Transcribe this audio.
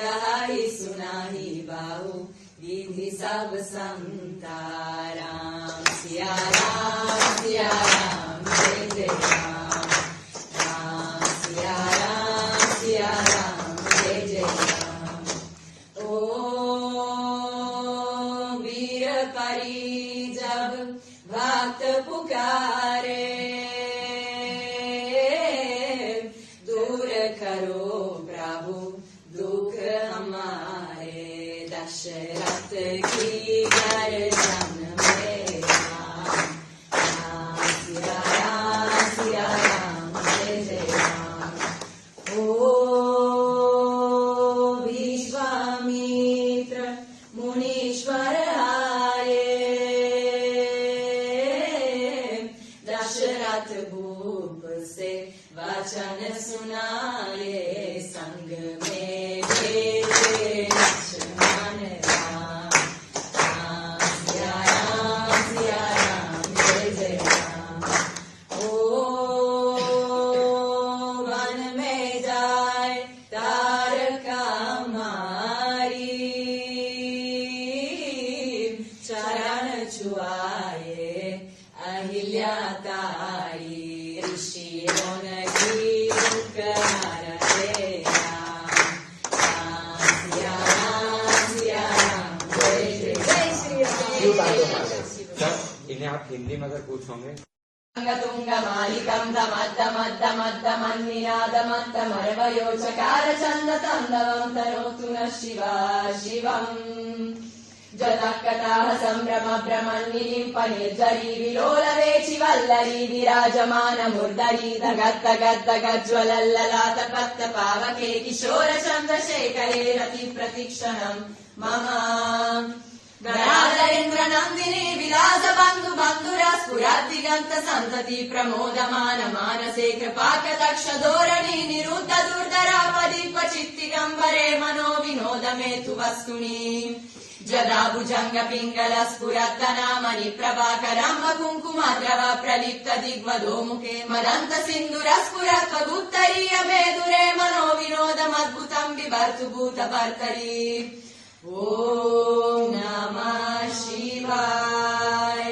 कहाई सुनाही बाहु विधि सब संता। राम सिया राम जय जय राम। राम सिया राम जय जय राम। ओ वीर परी जब भक्त पुकारे, दूर करो प्रभु दुख हमारे। दशरथ की गर्दन में राम। राम सिया राम जय जय राम। ओ विश्वामित्र मुनीश्वर आए, दशरथ भूप से वचन सुनाए। संग में भेजे लक्ष्मण राम। राम सिया राम जय जय राम। ओ वन में जाए तारका मारी, चरण छुआए अहिल्या तारी। ऋषियों ने की करते राम। राम सिया राम जय जय श्री राम। इन्हें आप हिंदी में अगर पूछोगे तुंग मालिकं दमद्दमद्दमद्दमन्निनादमत्तमरवयो चकार चंद तंदवं तनोतु न शिवा शिवम्। जतकटाः संभ्रम भ्रमन्निलिम्प निर्जरी विलोलवेचि वल्लरी विराजमान मुर्दरी धगद् गज्ज्वलल्ललाट पत्त पावके किशोर चन्द्रशेखरे रति प्रतीक्षणम् मम। गणाधरेन्द्र नन्दिनी विलास बन्धु बन्धुरा स्फुरद्दिगन्त सन्तति प्रमोदमान मानसे कृपाकटाक्ष धोरणी निरुद्ध दुर्धरापदीप चित्तिगम्बरे मनो विनोद मे तु वस्तुनि। जदा भुजंग पिंगल स्फुरद्दनामणि प्रभाकरम्ब कुङ्कुमद्रव प्रलिप्त दिग्वधो मुखे मदन्त सिन्दूर स्फुरत्वदुत्तरीय मेदुरे मनो विनोदमद्भुतं बिभर्तु भूतभर्तरि। ॐ नमः शिवाय।